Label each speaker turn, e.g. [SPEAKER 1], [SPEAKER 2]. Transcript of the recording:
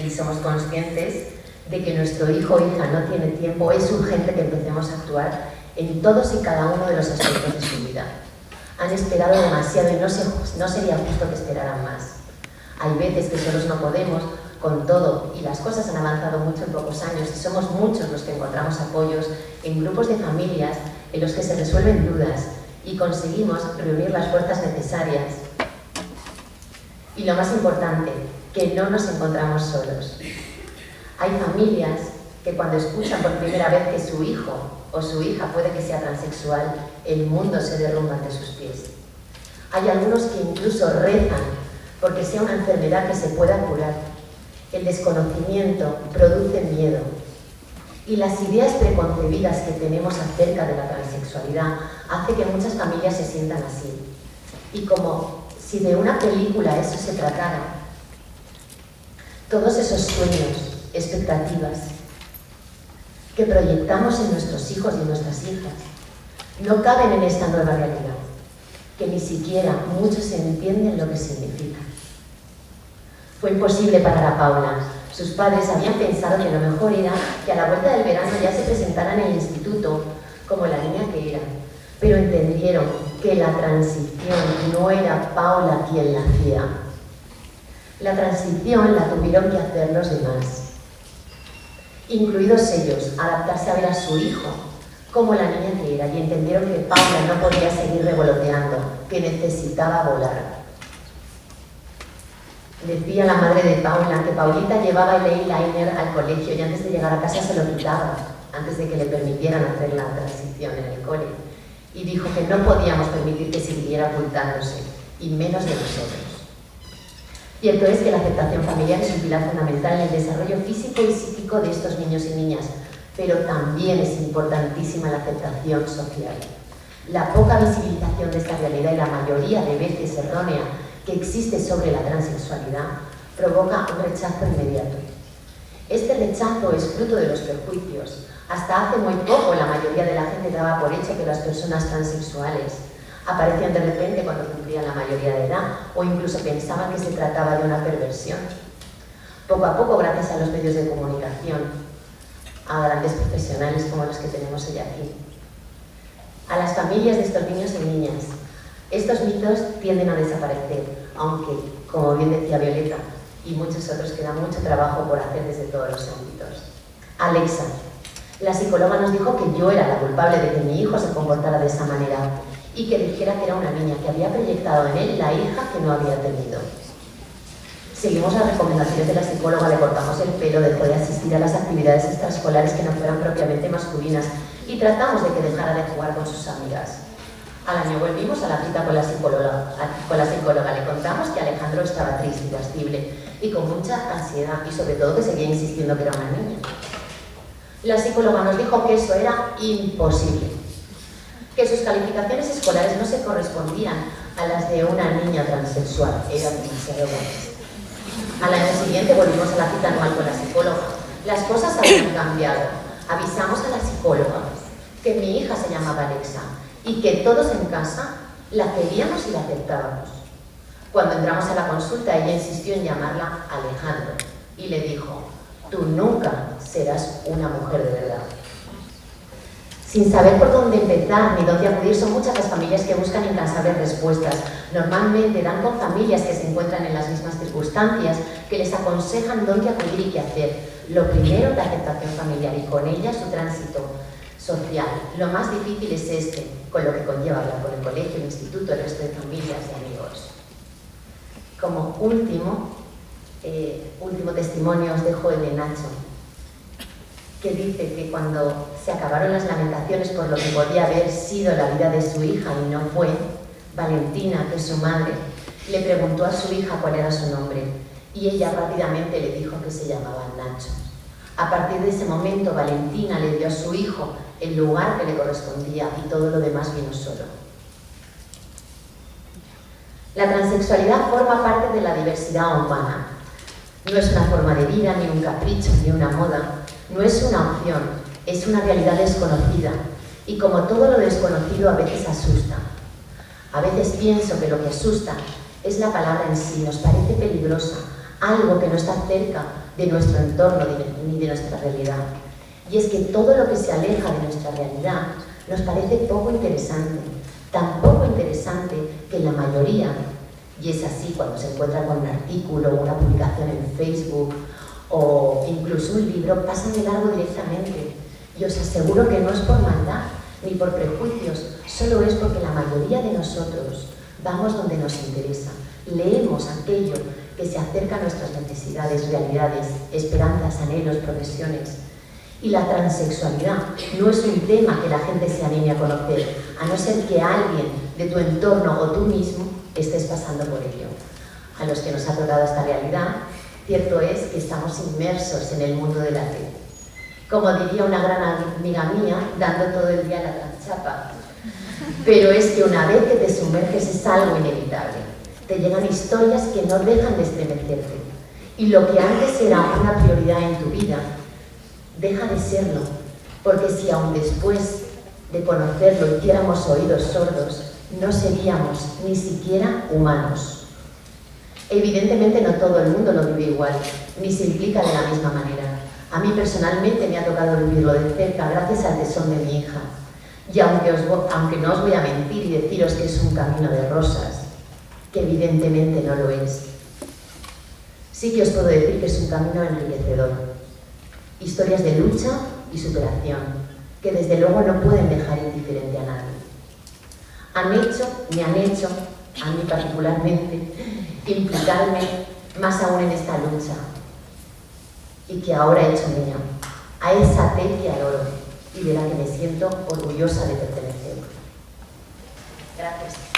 [SPEAKER 1] Y somos conscientes de que nuestro hijo o hija no tiene tiempo, es urgente que empecemos a actuar en todos y cada uno de los aspectos de su vida. Han esperado demasiado y no sería justo que esperaran más. Hay veces que solos no podemos con todo y las cosas han avanzado mucho en pocos años y somos muchos los que encontramos apoyos en grupos de familias en los que se resuelven dudas y conseguimos reunir las fuerzas necesarias. Y lo más importante, que no nos encontramos solos. Hay familias que cuando escuchan por primera vez que su hijo o su hija puede que sea transexual, el mundo se derrumba ante sus pies. Hay algunos que incluso rezan porque sea una enfermedad que se pueda curar. El desconocimiento produce miedo y las ideas preconcebidas que tenemos acerca de la transexualidad hace que muchas familias se sientan así. Y como si de una película eso se tratara, todos esos sueños, expectativas que proyectamos en nuestros hijos y en nuestras hijas no caben en esta nueva realidad, que ni siquiera muchos entienden lo que significa. Fue imposible parar a Paula. Sus padres habían pensado que lo mejor era que a la vuelta del verano ya se presentara en el instituto como la niña que era, pero entendieron que la transición no era Paula quien la hacía. La transición la tuvieron que hacer los demás, incluidos ellos, adaptarse a ver a su hijo como la niña que era, y entendieron que Paula no podía seguir revoloteando, que necesitaba volar. Decía la madre de Paula que Paulita llevaba el eyeliner al colegio y antes de llegar a casa se lo quitaba, antes de que le permitieran hacer la transición en el cole. Y dijo que no podíamos permitir que siguiera ocultándose, y menos de nosotros. Cierto es que la aceptación familiar es un pilar fundamental en el desarrollo físico y psíquico de estos niños y niñas, pero también es importantísima la aceptación social. La poca visibilización de esta realidad y la mayoría de veces errónea que existe sobre la transexualidad provoca un rechazo inmediato. Este rechazo es fruto de los prejuicios. Hasta hace muy poco la mayoría de la gente daba por hecho que las personas transexuales aparecían de repente cuando cumplían la mayoría de edad o incluso pensaban que se trataba de una perversión. Poco a poco, gracias a los medios de comunicación, a grandes profesionales como los que tenemos hoy aquí, a las familias de estos niños y niñas, estos mitos tienden a desaparecer, aunque, como bien decía Violeta, y muchos otros, queda mucho trabajo por hacer desde todos los ámbitos. Alexa, la psicóloga, nos dijo que yo era la culpable de que mi hijo se comportara de esa manera y que dijera que era una niña, que había proyectado en él la hija que no había tenido. Seguimos las recomendaciones de la psicóloga, le cortamos el pelo, dejó de asistir a las actividades extraescolares que no fueran propiamente masculinas y tratamos de que dejara de jugar con sus amigas. Al año volvimos a la cita con la psicóloga. Le contamos que Alejandro estaba triste, irascible y con mucha ansiedad y sobre todo que seguía insistiendo que era una niña. La psicóloga nos dijo que eso era imposible, que sus calificaciones escolares no se correspondían a las de una niña transexual, eran demasiado buenas. Al año siguiente volvimos a la cita anual con la psicóloga. Las cosas habían cambiado. Avisamos a la psicóloga que mi hija se llamaba Alexa y que todos en casa la queríamos y la aceptábamos. Cuando entramos a la consulta, ella insistió en llamarla Alejandro y le dijo: tú nunca serás una mujer de verdad. Sin saber por dónde empezar ni dónde acudir, son muchas las familias que buscan incansables respuestas. Normalmente dan con familias que se encuentran en las mismas circunstancias, que les aconsejan dónde acudir y qué hacer. Lo primero, la aceptación familiar y con ella su tránsito social. Lo más difícil es este, con lo que conlleva hablar con el colegio, el instituto, el resto de familias y amigos. Como último testimonio os dejo el de Nacho, que dice que cuando se acabaron las lamentaciones por lo que podía haber sido la vida de su hija y no fue, Valentina, que es su madre, le preguntó a su hija cuál era su nombre y ella rápidamente le dijo que se llamaba Nacho. A partir de ese momento, Valentina le dio a su hijo el lugar que le correspondía y todo lo demás vino solo. La transexualidad forma parte de la diversidad humana. No es una forma de vida, ni un capricho, ni una moda. No es una opción, es una realidad desconocida. Y como todo lo desconocido, a veces asusta. A veces pienso que lo que asusta es la palabra en sí, nos parece peligrosa, algo que no está cerca, de nuestro entorno ni de nuestra realidad. Y es que todo lo que se aleja de nuestra realidad nos parece poco interesante, tan poco interesante que la mayoría, y es así cuando se encuentra con un artículo o una publicación en Facebook o incluso un libro, pasan de largo directamente. Y os aseguro que no es por maldad ni por prejuicios, solo es porque la mayoría de nosotros vamos donde nos interesa, leemos aquello que se acerca a nuestras necesidades, realidades, esperanzas, anhelos, profesiones. Y la transexualidad no es un tema que la gente se anime a conocer, a no ser que alguien de tu entorno o tú mismo estés pasando por ello. A los que nos ha tocado esta realidad, cierto es que estamos inmersos en el mundo de la fe. Como diría una gran amiga mía, dando todo el día la tranchapa. Pero es que una vez que te sumerges es algo inevitable. Te llegan historias que no dejan de estremecerte. Y lo que antes era una prioridad en tu vida, deja de serlo. Porque si aún después de conocerlo hiciéramos oídos sordos, no seríamos ni siquiera humanos. Evidentemente no todo el mundo lo vive igual, ni se implica de la misma manera. A mí personalmente me ha tocado vivirlo de cerca gracias al tesón de mi hija. Y aunque no os voy a mentir y deciros que es un camino de rosas, que evidentemente no lo es, sí que os puedo decir que es un camino enriquecedor. Historias de lucha y superación, que desde luego no pueden dejar indiferente a nadie. Me han hecho, a mí particularmente, implicarme más aún en esta lucha, y que ahora he hecho mía, a esa fe que adoro y de la que me siento orgullosa de pertenecer. Gracias.